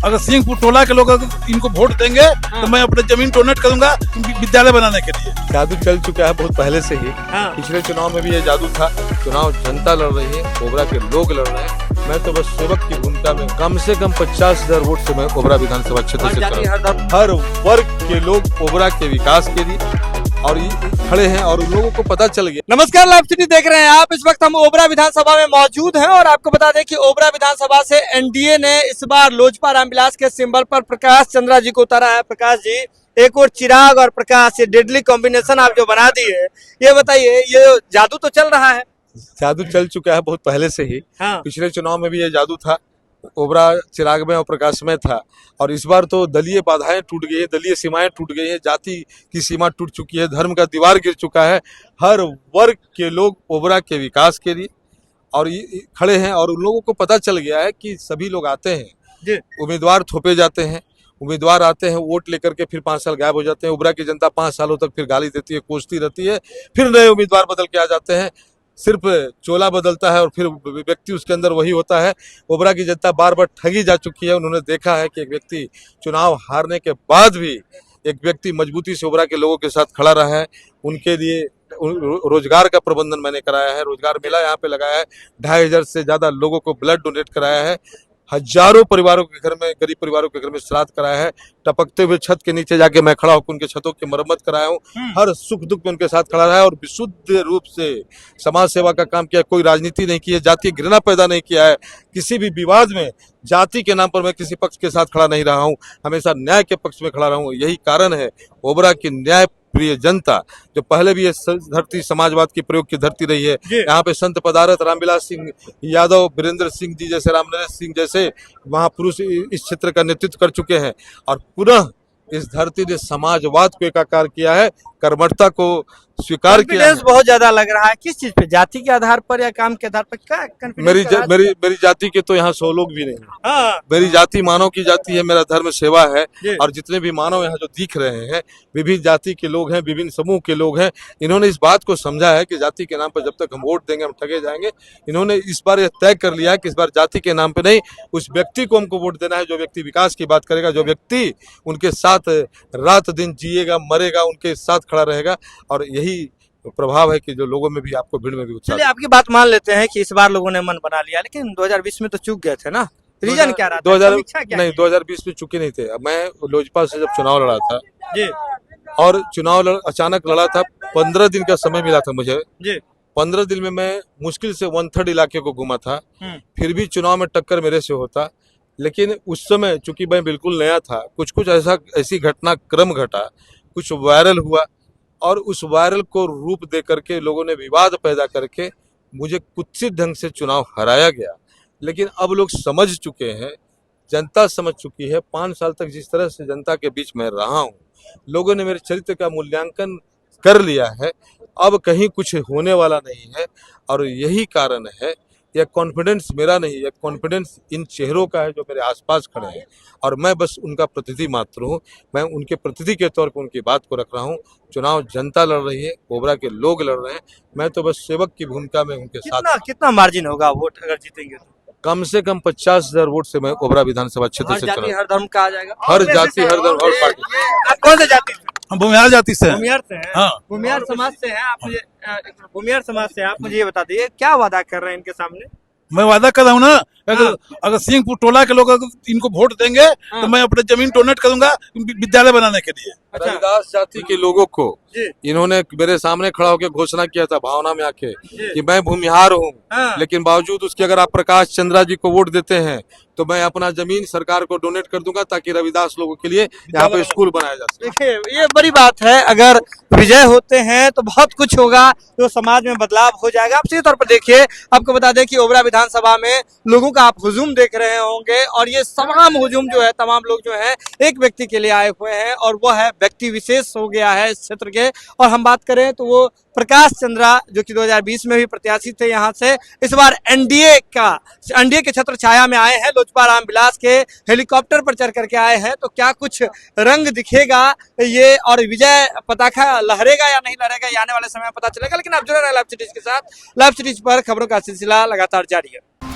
अगर सिंहपुर टोला के लोग अगर इनको वोट देंगे तो मैं अपने जमीन डोनेट करूंगा विद्यालय बनाने के लिए। जादू चल चुका है बहुत पहले से ही। पिछले चुनाव में भी ये जादू था। चुनाव जनता लड़ रही है, ओबरा के लोग लड़ रहे हैं। मैं तो बस सेवक की भूमिका में कम से कम 50,000 वोट से मैं ओबरा विधानसभा क्षेत्र से हर वर्ग के लोग ओबरा के विकास के लिए और खड़े हैं और उन लोगों को पता चल गया। नमस्कार, लाइव सिटी देख रहे हैं आप। इस वक्त हम ओबरा विधानसभा में मौजूद हैं और आपको बता दें कि ओबरा विधानसभा से एनडीए ने इस बार लोजपा रामविलास के सिंबल पर प्रकाश चंद्रा जी को उतारा है। प्रकाश जी, एक और चिराग और प्रकाश, ये डेडली कॉम्बिनेशन आप जो बना दी है, ये बताइए, ये जादू तो चल रहा है? जादू चल चुका है बहुत पहले से ही। पिछले चुनाव में भी ये जादू था। ओबरा चिराग में और प्रकाश में था और इस बार तो दलीय बाधाएं टूट गई है, दलीय सीमाएं टूट गई है, जाति की सीमा टूट चुकी है, धर्म का दीवार गिर चुका है। हर वर्ग के लोग ओबरा के विकास के लिए और खड़े हैं और उन लोगों को पता चल गया है कि सभी लोग आते हैं, उम्मीदवार थोपे जाते हैं, उम्मीदवार आते हैं, वोट लेकर के फिर 5 साल गायब हो जाते हैं। ओबरा की जनता 5 सालों तक फिर गाली देती है, कोसती रहती है, फिर नए उम्मीदवार बदल के आ जाते हैं। सिर्फ चोला बदलता है और फिर व्यक्ति उसके अंदर वही होता है। ओबरा की जनता बार बार ठगी जा चुकी है। उन्होंने देखा है कि एक व्यक्ति चुनाव हारने के बाद भी एक व्यक्ति मजबूती से ओबरा के लोगों के साथ खड़ा रहा है। उनके लिए रोजगार का प्रबंधन मैंने कराया है, रोजगार मेला यहाँ पे लगाया है, 2,500 से ज्यादा लोगों को ब्लड डोनेट कराया है, हजारों परिवारों के घर में, गरीब परिवारों के घर में श्राद्ध कराया है, टपकते हुए छत के नीचे जाके मैं खड़ा होकर उनके छतों की मरम्मत कराया हूँ, हर सुख दुख में उनके साथ खड़ा रहा है और विशुद्ध रूप से समाज सेवा का काम किया। कोई राजनीति नहीं की है, जातीय घृणा पैदा नहीं किया है, किसी भी विवाद में जाति के नाम पर मैं किसी पक्ष के साथ खड़ा नहीं रहा हूँ, हमेशा न्याय के पक्ष में खड़ा रहा हूँ। यही कारण है ओबरा की न्याय प्रिय जनता, जो पहले भी ये धरती समाजवाद की प्रयोग की धरती रही है। यहाँ पे संत पदारथ रामविलास सिंह यादव, वीरेंद्र सिंह जी जैसे, रामनरेश सिंह जैसे महापुरुष इस क्षेत्र का नेतृत्व कर चुके हैं और पुनः इस धरती ने समाजवाद को एकाकार किया है, कर्मठता को स्वीकार किया है। बहुत ज्यादा लग रहा है। किस चीज पे, जाति के आधार पर या काम के आधार पर? क्या मेरी जाति के तो यहाँ 100 लोग भी नहीं। मेरी जाति मानव की जाति है, मेरा धर्म सेवा है और जितने भी मानव यहाँ जो दिख रहे हैं विभिन्न जाति के लोग हैं, विभिन्न समूह के लोग हैं। इन्होंने इस बात को समझा है कि जाति के नाम पर जब तक हम वोट देंगे हम ठगे जाएंगे। इन्होंने इस बार यह तय कर लिया है कि इस बार जाति के नाम पे नहीं, उस व्यक्ति को हमको वोट देना है जो व्यक्ति विकास की बात करेगा, जो व्यक्ति उनके साथ रात दिन जिएगा, मरेगा, उनके साथ खड़ा रहेगा। और यही प्रभाव है कि जो लोगों में भी, आपको भीड़ में भी उत्साह। चलिए, आपकी बात मान लेते हैं कि इस बार लोगों ने मन बना लिया, लेकिन 2020 में तो चूक गए थे ना। रीजन क्या रहा? 2020 में चुके नहीं थे। मैं लोजपा से जब चुनाव लड़ा था जी, और चुनाव अचानक लड़ा था, 15 दिन का समय मिला था मुझे जी। 15 दिन में मैं मुश्किल से 1/3 इलाके को घूमा था, फिर भी चुनाव में टक्कर मेरे से होता। लेकिन उस समय चूंकि मैं बिल्कुल नया था, कुछ ऐसी घटनाक्रम घटा, कुछ वायरल हुआ और उस वायरल को रूप दे करके लोगों ने विवाद पैदा करके मुझे कुत्सित ढंग से चुनाव हराया गया। लेकिन अब लोग समझ चुके हैं, जनता समझ चुकी है। 5 साल तक जिस तरह से जनता के बीच में रहा हूँ, लोगों ने मेरे चरित्र का मूल्यांकन कर लिया है। अब कहीं कुछ होने वाला नहीं है और यही कारण है। यह कॉन्फिडेंस मेरा नहीं, यह कॉन्फिडेंस इन चेहरों का है जो मेरे आसपास खड़े हैं और मैं बस उनका प्रतिनिधि मात्र हूँ। मैं उनके प्रतिनिधि के तौर पर उनकी बात को रख रहा हूँ। चुनाव जनता लड़ रही है, ओबरा के लोग लड़ रहे हैं, मैं तो बस सेवक की भूमिका में उनके साथ। कितना मार्जिन होगा वोट अगर जीतेंगे तो? कम से कम 50,000 वोट से मैं ओबरा विधानसभा क्षेत्र से चुनाव। हर धर्म का आ जाएगा? हर जाति, हर धर्म, हर पार्टी। आप कौन से जाति से? हम भूमिहार जाति से हैं। भूमिहार से हैं? हाँ। भूमिहार समाज से हैं आप? मुझे भूमिहार समाज से आप मुझे ये बता दीजिए, क्या वादा कर रहे हैं इनके सामने? मैं वादा कर रहा हूँ ना, अगर सिंहपुर टोला के लोग अगर इनको वोट देंगे तो मैं अपने जमीन डोनेट करूंगा विद्यालय बनाने के लिए। रविदास जाति के लोगों को इन्होंने मेरे सामने खड़ा होकर घोषणा किया था भावना में आके कि मैं भूमिहार हूँ, लेकिन बावजूद उसके अगर आप प्रकाश चंद्रा जी को वोट देते हैं तो मैं अपना जमीन सरकार को डोनेट कर दूंगा ताकि रविदास लोगों के लिए यहाँ पे स्कूल बनाया जा सके। देखिए, ये बड़ी बात है। अगर विजय होते हैं तो बहुत कुछ होगा, तो समाज में बदलाव हो जाएगा। आप सीधे तौर पर देखिए, आपको बता दें कि ओबरा विधानसभा में लोगों का आप हुजूम देख रहे होंगे और ये तमाम हुजूम जो है, तमाम लोग जो है एक व्यक्ति के लिए आए हुए हैं और वो है व्यक्ति विशेष हो गया है इस क्षेत्र के। और हम बात करें तो वो प्रकाश चंद्रा, जो कि 2020 में भी प्रत्याशी थे यहाँ से, इस बार एनडीए के छत्र छाया में आए हैं। लोजपा रामविलास के हेलीकॉप्टर पर चढ़ करके आए हैं, तो क्या कुछ रंग दिखेगा ये और विजय पताका लहरेगा या नहीं लहरेगा, ये आने वाले समय में पता चलेगा। लेकिन आप जुड़े रहे लाइव सिटीज के साथ। लाइव सिटीज पर खबरों का सिलसिला लगातार जारी है।